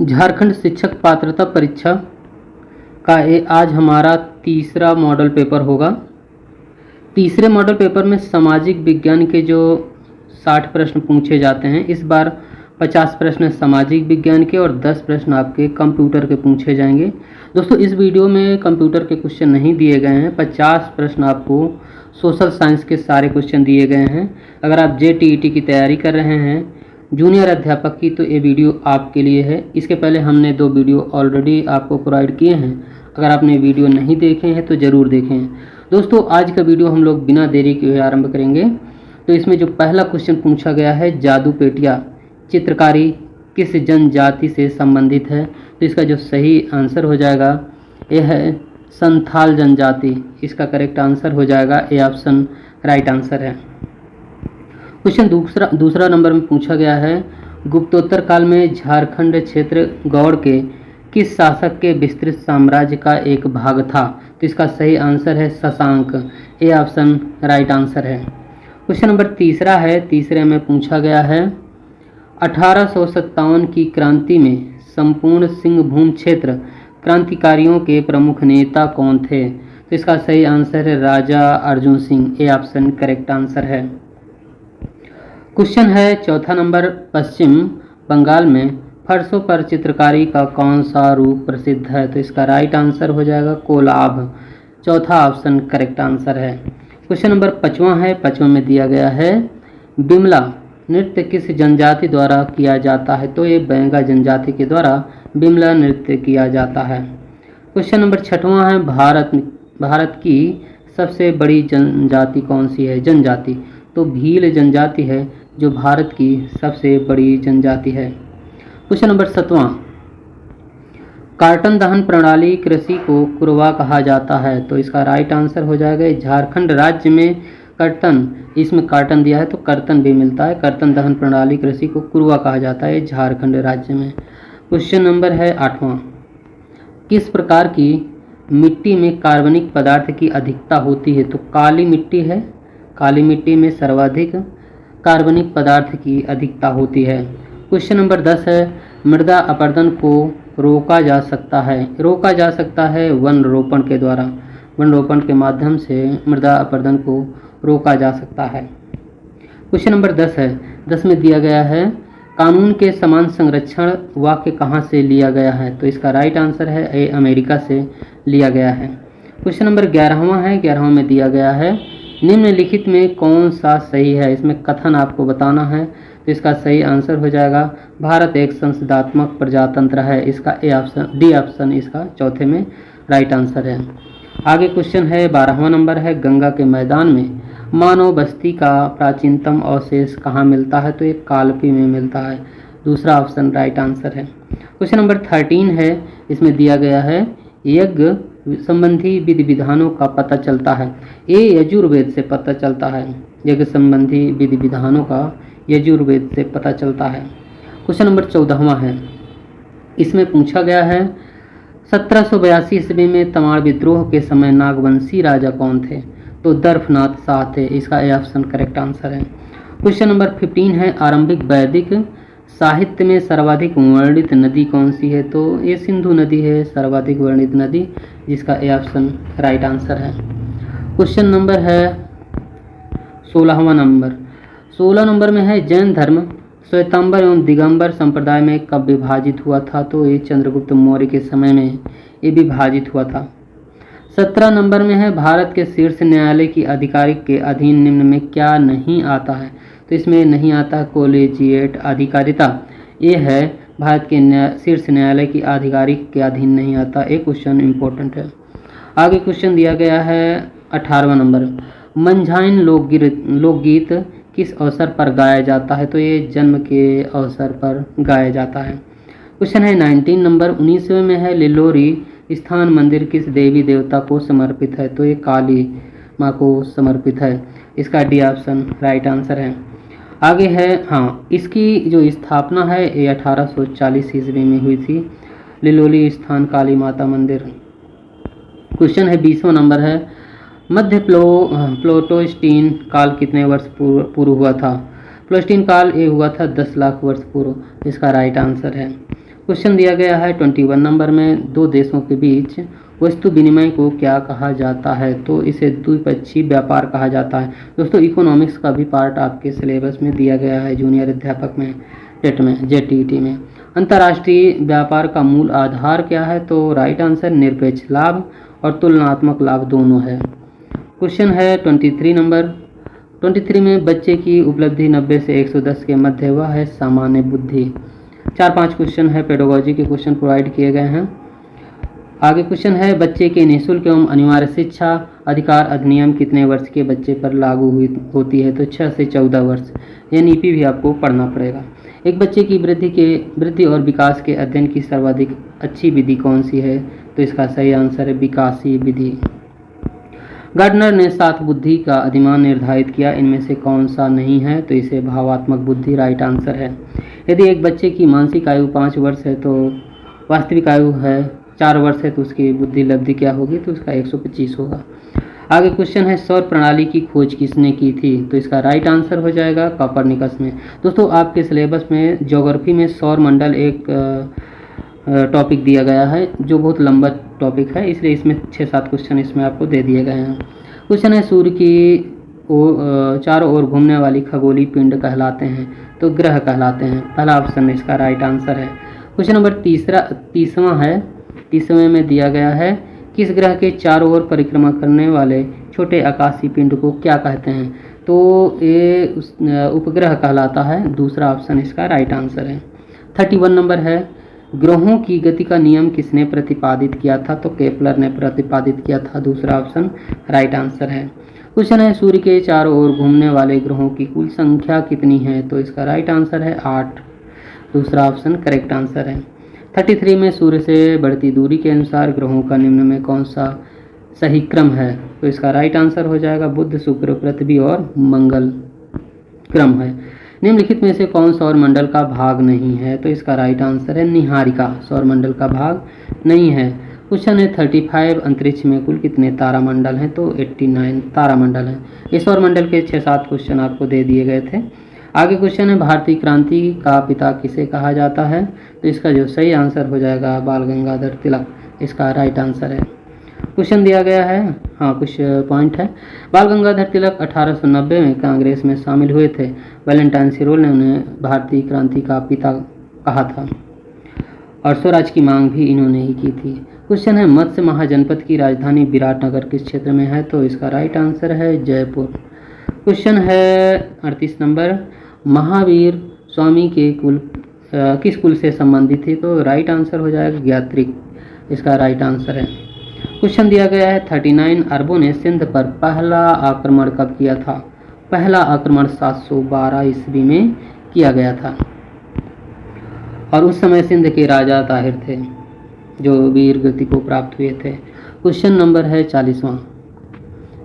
झारखंड शिक्षक पात्रता परीक्षा का ये आज हमारा तीसरा मॉडल पेपर होगा। तीसरे मॉडल पेपर में सामाजिक विज्ञान के जो 60 प्रश्न पूछे जाते हैं, इस बार 50 प्रश्न सामाजिक विज्ञान के और 10 प्रश्न आपके कंप्यूटर के पूछे जाएंगे। दोस्तों, इस वीडियो में कंप्यूटर के क्वेश्चन नहीं दिए गए हैं। 50 प्रश्न आपको सोशल साइंस के सारे क्वेश्चन दिए गए हैं। अगर आप JTET की तैयारी कर रहे हैं, जूनियर अध्यापक की, तो ये वीडियो आपके लिए है। इसके पहले हमने 2 वीडियो ऑलरेडी आपको प्रोवाइड किए हैं। अगर आपने वीडियो नहीं देखे हैं तो ज़रूर देखें। दोस्तों, आज का वीडियो हम लोग बिना देरी के आरंभ करेंगे। तो इसमें जो पहला क्वेश्चन पूछा गया है, जादू पेटिया चित्रकारी किस जनजाति से संबंधित है? तो इसका जो सही आंसर हो जाएगा यह है संथाल जनजाति। इसका करेक्ट आंसर हो जाएगा ए ऑप्शन राइट आंसर है। क्वेश्चन दूसरा नंबर में पूछा गया है, गुप्तोत्तर काल में झारखंड क्षेत्र गौड़ के किस शासक के विस्तृत साम्राज्य का एक भाग था? तो इसका सही आंसर है Shashank. A option right answer है। क्वेश्चन नंबर तीसरा है। तीसरे में पूछा गया है, 1857 की क्रांति में संपूर्ण सिंहभूम क्षेत्र क्रांतिकारियों के प्रमुख नेता कौन थे? तो इसका सही आंसर है Raja Arjun Singh. A option correct answer है। क्वेश्चन है चौथा नंबर, पश्चिम बंगाल में फर्शों पर चित्रकारी का कौन सा रूप प्रसिद्ध है? तो इसका राइट आंसर हो जाएगा कोलाब। चौथा ऑप्शन करेक्ट आंसर है। क्वेश्चन नंबर 5वां है। 5वां में दिया गया है, बिमला नृत्य किस जनजाति द्वारा किया जाता है? तो ये बैंगा जनजाति के द्वारा बिमला नृत्य किया जाता है। क्वेश्चन नंबर 6वां है, भारत की सबसे बड़ी जनजाति कौन सी है? जनजाति तो भील जनजाति है जो भारत की सबसे बड़ी जनजाति है। क्वेश्चन नंबर 7वां, कार्टन दहन प्रणाली कृषि को कुरवा कहा जाता है? तो इसका राइट आंसर हो जाएगा झारखंड राज्य में कर्तन, इसमें कार्टन दिया है तो कर्तन भी मिलता है। कर्तन दहन प्रणाली कृषि को कुरवा कहा जाता है झारखंड राज्य में। क्वेश्चन नंबर है 8वां, किस प्रकार की मिट्टी में कार्बनिक पदार्थ की अधिकता होती है? तो काली मिट्टी है, काली मिट्टी में सर्वाधिक कार्बनिक पदार्थ की अधिकता होती है। क्वेश्चन नंबर 10 है, मृदा अपरदन को रोका जा सकता है? रोका जा सकता है वन रोपण के द्वारा। वन रोपण के माध्यम से मृदा अपरदन को रोका जा सकता है। क्वेश्चन नंबर 10 है। 10 में दिया गया है, कानून के समान संरक्षण वाक्य कहाँ से लिया गया है? तो इसका राइट आंसर है ए अमेरिका से लिया गया है। क्वेश्चन नंबर 11वां है। 11वां में दिया गया है, निम्नलिखित में कौन सा सही है? इसमें कथन आपको बताना है। तो इसका सही आंसर हो जाएगा, भारत एक संसदात्मक प्रजातंत्र है। इसका ए ऑप्शन डी ऑप्शन इसका चौथे में राइट आंसर है। आगे क्वेश्चन है 12वां नंबर है, गंगा के मैदान में मानव बस्ती का प्राचीनतम अवशेष कहाँ मिलता है? तो ये कालपी में मिलता है। दूसरा ऑप्शन राइट आंसर है। क्वेश्चन नंबर 13 है। इसमें दिया गया है, यज्ञ संबंधी विधि विधानों का पता चलता है? ये यजुर्वेद से पता चलता है। यज्ञ संबंधी विधि विधानों का यजुर्वेद से पता चलता है। क्वेश्चन नंबर 14वां है। इसमें पूछा गया है, 1782 ईस्वी में तमाड़ विद्रोह के समय नागवंशी राजा कौन थे? तो दर्फनाथ शाह थे। इसका ए ऑप्शन करेक्ट आंसर है। क्वेश्चन नंबर 15 है, आरंभिक वैदिक साहित्य में सर्वाधिक वर्णित नदी कौन सी है? तो ये सिंधु नदी है सर्वाधिक वर्णित नदी, जिसका ए ऑप्शन राइट आंसर है। क्वेश्चन नंबर है 16वां नंबर। 16 नंबर में है, जैन धर्म श्वेतांबर एवं दिगंबर संप्रदाय में कब विभाजित हुआ था? तो ये चंद्रगुप्त मौर्य के समय में ये विभाजित हुआ था। 17 नंबर में है, भारत के शीर्ष न्यायालय की आधिकारिक के अधीन निम्न में क्या नहीं आता है? तो इसमें नहीं आता कॉलेजिएट अधिकारिता। ये है भारत के शीर्ष न्यायालय की आधिकारिक के अधीन नहीं आता। एक क्वेश्चन इंपॉर्टेंट है। आगे क्वेश्चन दिया गया है 18वां नंबर, मंझाइन लोकगीत किस अवसर पर गाया जाता है? तो ये जन्म के अवसर पर गाया जाता है। क्वेश्चन है 19 नंबर। 19वें में है, लिलोरी स्थान मंदिर किस देवी देवता को समर्पित है? तो ये काली माँ को समर्पित है। इसका डी ऑप्शन राइट आंसर है। आगे है, इसकी जो स्थापना है ये 1840 ईस्वी में हुई थी, लिलोली स्थान काली माता मंदिर। क्वेश्चन है 20वां नंबर है, मध्य प्लोटोस्टीन काल कितने वर्ष पूर्व हुआ था? प्लोस्टीन काल ये हुआ था 10 लाख वर्ष पूर्व। इसका राइट आंसर है। क्वेश्चन दिया गया है 21 नंबर में, दो देशों के बीच वस्तु विनिमय को क्या कहा जाता है? तो इसे द्विपक्षीय व्यापार कहा जाता है। दोस्तों इकोनॉमिक्स का भी पार्ट आपके सिलेबस में दिया गया है जूनियर अध्यापक में, टेट में, जेटीईटी में। अंतर्राष्ट्रीय व्यापार का मूल आधार क्या है? तो राइट आंसर निरपेक्ष लाभ और तुलनात्मक लाभ दोनों है। क्वेश्चन है 23 नंबर, 23 में बच्चे की उपलब्धि 90 से 110 के मध्य वह है सामान्य बुद्धि। 4-5 क्वेश्चन है पेडोलॉजी के क्वेश्चन प्रोवाइड किए गए हैं। आगे क्वेश्चन है बच्चे के निःशुल्क एवं अनिवार्य शिक्षा अधिकार अधिनियम कितने वर्ष के बच्चे पर लागू होती है? तो 6 से 14 वर्ष। एनईपी भी आपको पढ़ना पड़ेगा। एक बच्चे की वृद्धि और विकास के अध्ययन की सर्वाधिक अच्छी विधि कौन सी है? तो इसका सही आंसर है विकासीय विधि। गार्डनर ने 7 बुद्धि का अधिमान निर्धारित किया, इनमें से कौन सा नहीं है? तो इसे भावात्मक बुद्धि राइट आंसर है। यदि एक बच्चे की मानसिक आयु 5 वर्ष है तो वास्तविक आयु है 4 वर्ष है, तो उसकी बुद्धि लब्धि क्या होगी? तो उसका 125 होगा। आगे क्वेश्चन है सौर प्रणाली की खोज किसने की थी? तो इसका राइट आंसर हो जाएगा कोपरनिकस में। दोस्तों आपके सिलेबस में ज्योग्राफी में सौर मंडल एक टॉपिक दिया गया है जो बहुत लंबा टॉपिक है, इसलिए इसमें 6-7 क्वेश्चन इसमें आपको दे दिए गए हैं। क्वेश्चन है सूर्य की चारों ओर घूमने वाली खगोलीय पिंड कहलाते हैं? तो ग्रह कहलाते हैं। पहला ऑप्शन इसका राइट आंसर है। क्वेश्चन नंबर 30वां है, 30वें में दिया गया है किस ग्रह के चारों ओर परिक्रमा करने वाले छोटे आकाशीय पिंड को क्या कहते हैं? तो ये उपग्रह कहलाता है। दूसरा ऑप्शन इसका राइट आंसर है। 31 नंबर है ग्रहों की गति का नियम किसने प्रतिपादित किया था? तो केपलर ने प्रतिपादित किया था। दूसरा ऑप्शन राइट आंसर है। क्वेश्चन है सूर्य के चारों ओर घूमने वाले ग्रहों की कुल संख्या कितनी है? तो इसका राइट आंसर है 8। दूसरा ऑप्शन करेक्ट आंसर है। 33 में सूर्य से बढ़ती दूरी के अनुसार ग्रहों का निम्न में कौन सा सही क्रम है? तो इसका राइट आंसर हो जाएगा बुध, शुक्र, पृथ्वी और मंगल क्रम है। निम्नलिखित में से कौन सौर मंडल का भाग नहीं है? तो इसका राइट आंसर है निहारिका सौर मंडल का भाग नहीं है। क्वेश्चन है 35 अंतरिक्ष में कुल कितने तारामंडल हैं? तो 89 तारामंडल हैं। इस सौर मंडल के 6-7 क्वेश्चन आपको दे दिए गए थे। आगे क्वेश्चन है भारतीय क्रांति का पिता किसे कहा जाता है? तो इसका जो सही आंसर हो जाएगा बाल गंगाधर तिलक, इसका राइट आंसर है। क्वेश्चन दिया गया है, कुछ पॉइंट है। बाल गंगाधर तिलक 1890 में कांग्रेस में शामिल हुए थे। वैलेंटाइन सिरोल ने उन्हें भारतीय क्रांति का पिता कहा था और स्वराज की मांग भी इन्होंने ही की थी। क्वेश्चन है मत्स्य महाजनपद की राजधानी विराटनगर किस क्षेत्र में है? तो इसका राइट आंसर है जयपुर। क्वेश्चन है 38 नंबर महावीर स्वामी के कुल किस कुल से संबंधित थी? तो राइट आंसर हो जाएगा ज्ञात्रिक, इसका राइट आंसर है। क्वेश्चन दिया गया है 39 अरबों ने सिंध पर पहला आक्रमण कब किया था? पहला आक्रमण 712 ईस्वी में किया गया था और उस समय सिंध के राजा ताहिर थे जो वीर गति को प्राप्त हुए थे। क्वेश्चन नंबर है 40वां,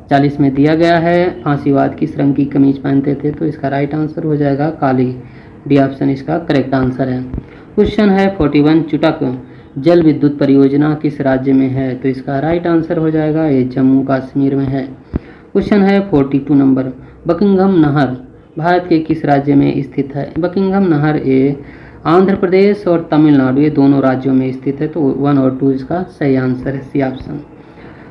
40 में दिया गया है फांसीवाद किस रंग की कमीज पहनते थे? तो इसका राइट आंसर हो जाएगा काली, डी ऑप्शन इसका करेक्ट आंसर है। क्वेश्चन है 41 चुटक जल विद्युत परियोजना किस राज्य में है? तो इसका राइट आंसर हो जाएगा ये जम्मू कश्मीर में है। क्वेश्चन है 42 नंबर बकिंघम नहर भारत के किस राज्य में स्थित है? बकिंघम नहर ये आंध्र प्रदेश और तमिलनाडु ये दोनों राज्यों में स्थित है। तो 1 और 2 इसका सही आंसर है, सी ऑप्शन।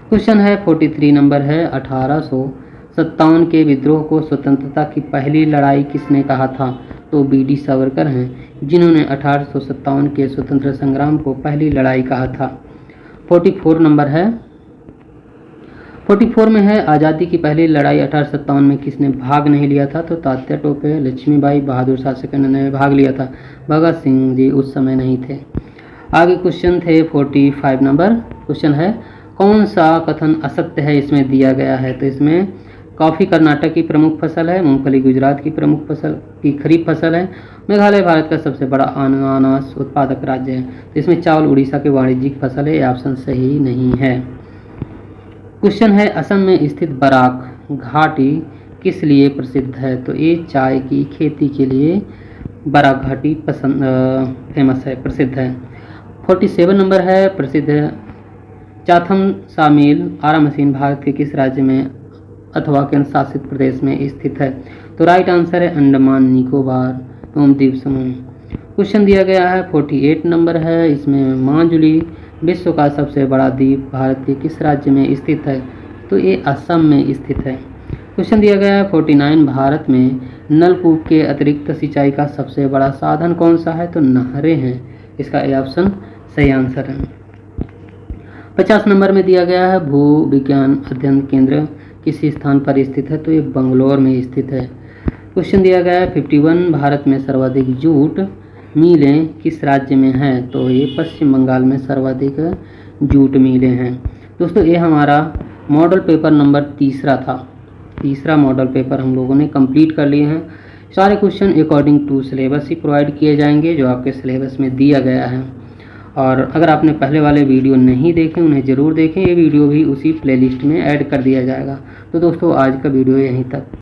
क्वेश्चन है 43 नंबर है 1857 के विद्रोह को स्वतंत्रता की पहली लड़ाई किसने कहा था? तो बी.डी. सावरकर हैं जिन्होंने 1857 के स्वतंत्रता संग्राम को पहली लड़ाई कहा था। 44 नंबर है, 44 में है आज़ादी की पहली लड़ाई 1857 में किसने भाग नहीं लिया था? तो तात्या टोपे, लक्ष्मीबाई, बहादुर शासक ने भाग लिया था। भगत सिंह जी उस समय नहीं थे। आगे क्वेश्चन थे 45 नंबर। क्वेश्चन है कौन सा कथन असत्य है इसमें दिया गया है? तो इसमें कॉफ़ी कर्नाटक की प्रमुख फसल है, मूंगफली गुजरात की प्रमुख फसल की खरीफ फसल है, मेघालय भारत का सबसे बड़ा अनानास उत्पादक राज्य है। तो इसमें चावल उड़ीसा के वाणिज्यिक फसल है, ये ऑप्शन सही नहीं है। क्वेश्चन है असम में स्थित बराक घाटी किस लिए प्रसिद्ध है? तो ये चाय की खेती के लिए बराक घाटी फेमस है, प्रसिद्ध है। 47 नंबर है प्रसिद्ध चाथम सामिल आरा मशीन भारत के किस राज्य में अथवा केंद्र शासित प्रदेश में स्थित है? तो राइट आंसर है अंडमान निकोबार एवं द्वीप समूह। क्वेश्चन दिया गया है 48 नंबर है, इसमें माजुली विश्व का सबसे बड़ा द्वीप भारत के किस राज्य में स्थित है? तो ये असम में स्थित है। क्वेश्चन दिया गया है 49, भारत में नलकूप के अतिरिक्त सिंचाई का सबसे बड़ा साधन कौन सा है? तो नहरें हैं। इसका ए ऑप्शन सही आंसर है। 50 नंबर में दिया गया है भू विज्ञान अध्ययन केंद्र किस स्थान पर स्थित है? तो ये बंगलौर में स्थित है। क्वेश्चन दिया गया है 51, भारत में सर्वाधिक जूट मिलें किस राज्य में हैं? तो ये पश्चिम बंगाल में सर्वाधिक जूट मिलें हैं। दोस्तों ये हमारा मॉडल पेपर नंबर 3 था। 3 मॉडल पेपर हम लोगों ने कंप्लीट कर लिए हैं। सारे क्वेश्चन अकॉर्डिंग टू सिलेबस ही प्रोवाइड किए जाएंगे जो आपके सिलेबस में दिया गया है। और अगर आपने पहले वाले वीडियो नहीं देखे उन्हें ज़रूर देखें, ये वीडियो भी उसी प्लेलिस्ट में ऐड कर दिया जाएगा। तो दोस्तों आज का वीडियो यहीं तक।